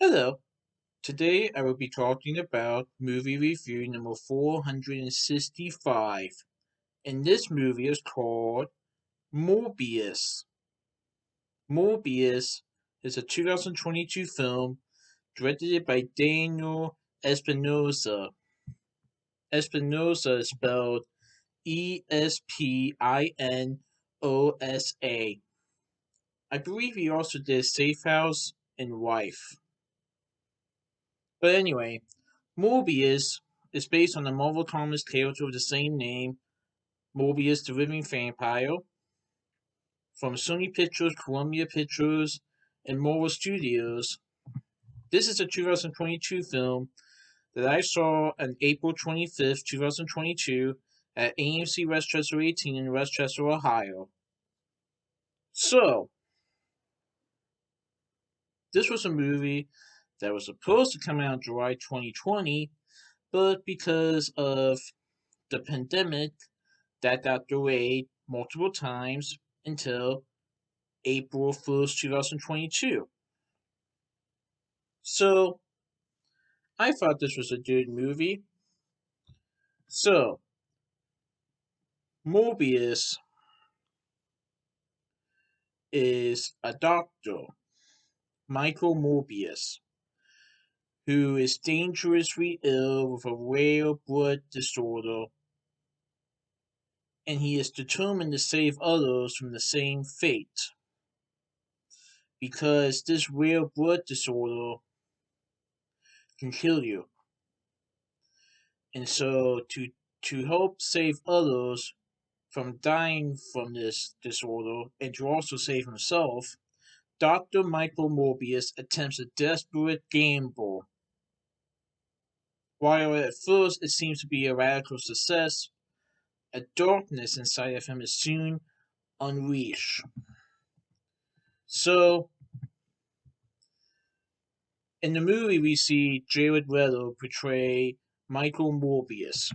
Hello. Today I will be talking about movie review number 465. And this movie is called Morbius. Morbius is a 2022 film directed by Daniel Espinosa. Espinosa is spelled Espinosa. I believe he also did Safe House and Wife. But anyway, Morbius is based on the Marvel Comics character of the same name, Morbius the Living Vampire, from Sony Pictures, Columbia Pictures, and Marvel Studios. This is a 2022 film that I saw on April 25th, 2022 at AMC West Chester 18 in West Chester, Ohio. So, this was a movie that was supposed to come out July 2020, but because of the pandemic, that got delayed multiple times until April 1st, 2022. So, I thought this was a good movie. So, Morbius is a doctor, Michael Morbius, who is dangerously ill with a rare blood disorder, and he is determined to save others from the same fate. Because this rare blood disorder can kill you. And so to help save others from dying from this disorder and to also save himself, Dr. Michael Morbius attempts a desperate gamble. While at first it seems to be a radical success, a darkness inside of him is soon unleashed. So, in the movie, we see Jared Leto portray Michael Morbius,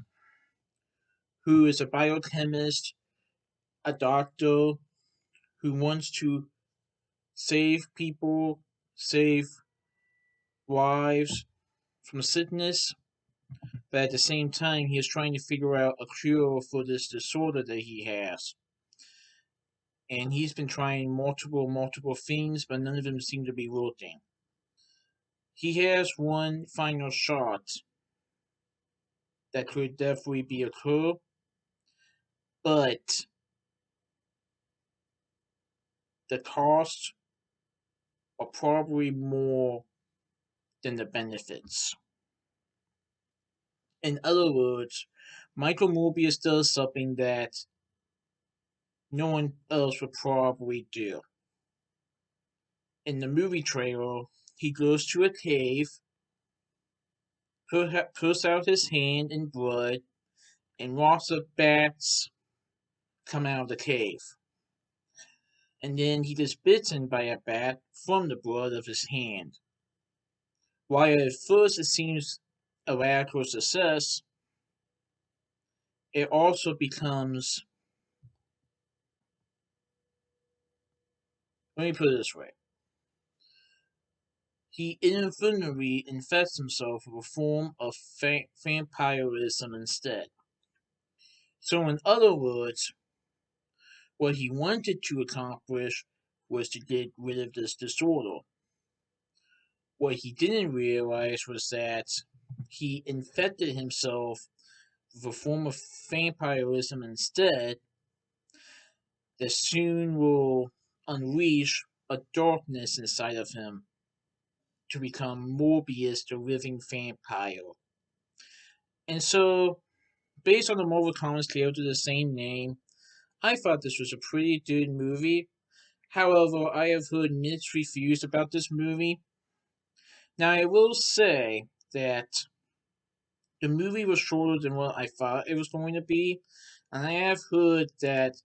who is a biochemist, a doctor who wants to save people, save lives from sickness, but at the same time, he is trying to figure out a cure for this disorder that he has. And he's been trying multiple things, but none of them seem to be working. He has one final shot that could definitely be a cure, but the costs are probably more than the benefits. In other words, Michael Morbius does something that no one else would probably do. In the movie trailer, he goes to a cave, puts out his hand in blood, and lots of bats come out of the cave. And then he gets bitten by a bat from the blood of his hand. While at first it seems a radical success, it also becomes, let me put it this way, he inadvertently infects himself with a form of vampirism instead. So, in other words, what he wanted to accomplish was to get rid of this disorder. What he didn't realize was that he infected himself with a form of vampirism instead that soon will unleash a darkness inside of him to become Morbius the living vampire. And so, based on the Marvel Comics character of the same name, I thought this was a pretty good movie. However, I have heard mixed reviews about this movie. Now, I will say that the movie was shorter than what I thought it was going to be, and I have heard that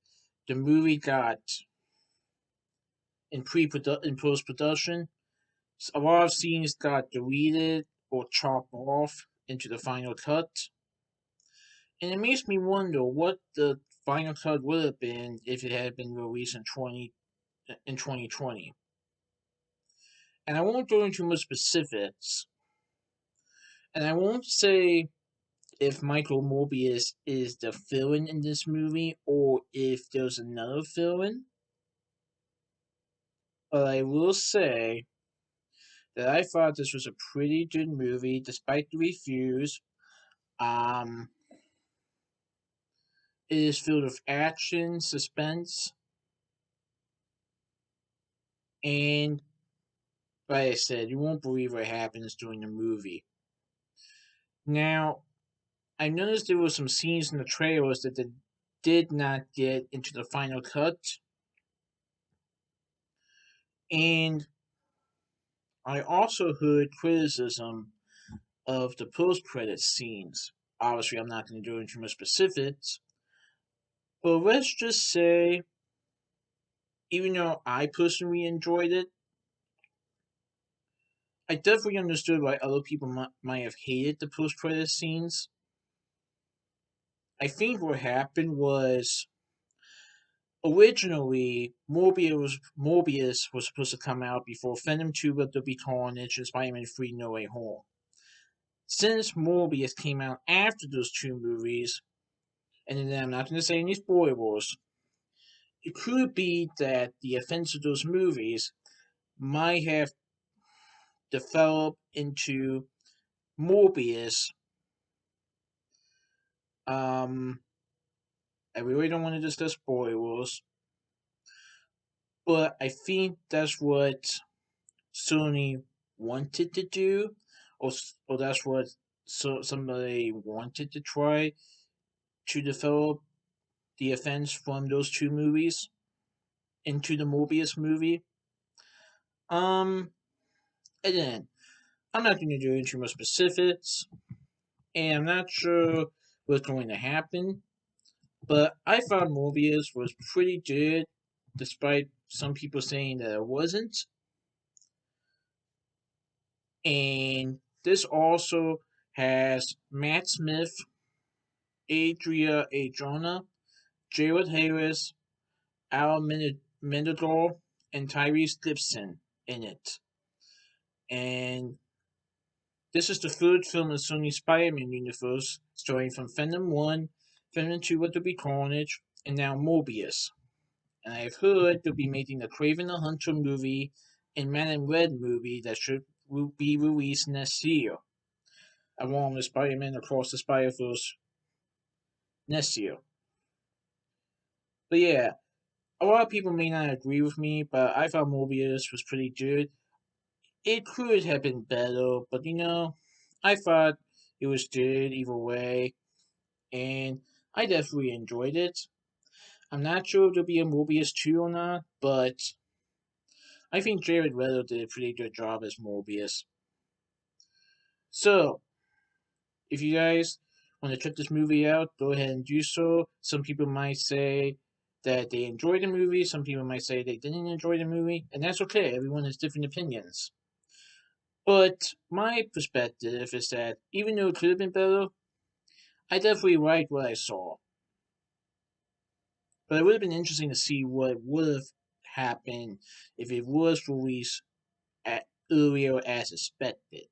the movie got in post production. A lot of scenes got deleted or chopped off into the final cut, and it makes me wonder what the final cut would have been if it had been released in 2020. And I won't go into much specifics. And I won't say if Michael Morbius is the villain in this movie or if there's another villain. But I will say that I thought this was a pretty good movie despite the reviews. Um, it is filled with action, suspense, and like I said, you won't believe what happens during the movie. Now, I noticed there were some scenes in the trailers that they did not get into the final cut, and I also heard criticism of the post-credit scenes. Obviously, I'm not going to go into more specifics, but let's just say, even though I personally enjoyed it, I definitely understood why other people might have hated the post-credit scenes. I think what happened was originally Morbius was supposed to come out before Venom 2 Let There Be Carnage and Spider-Man 3 No Way Home. Since Morbius came out after those two movies, and then I'm not going to say any spoilers, it could be that the events of those movies might have developed into Morbius. Um, I really don't want to discuss spoilers, but I think that's what Sony wanted to do, or that's what somebody wanted to try to develop the events from those two movies into the Morbius movie. Um, again, I'm not going to do too much specifics, and I'm not sure what's going to happen. But I thought Morbius was pretty good, despite some people saying that it wasn't. And this also has Matt Smith, Adria Adrona, Jared Harris, Al Menador, and Tyrese Gibson in it. And this is the third film in Sony's Spider-Man universe, starting from Venom 1, Venom 2 What to Be Carnage, and now Morbius. And I've heard they'll be making the Craven the Hunter movie and Man in Red movie that should will be released next year, along with Spider-Man Across the Spider-Verse next year. But yeah, a lot of people may not agree with me, but I thought Morbius was pretty good. It could have been better, but I thought it was good either way, and I definitely enjoyed it. I'm not sure if there'll be a Morbius 2 or not, but I think Jared Leto did a pretty good job as Morbius. So, if you guys want to check this movie out, go ahead and do so. Some people might say that they enjoyed the movie, some people might say they didn't enjoy the movie, and that's okay. Everyone has different opinions. But my perspective is that even though it could have been better, I definitely liked what I saw. But it would have been interesting to see what would have happened if it was released earlier as expected.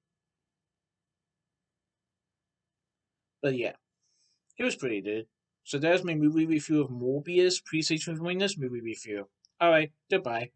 But yeah, it was pretty good. So that's my movie review of Morbius. Please stay tuned for my next movie review. Alright, goodbye.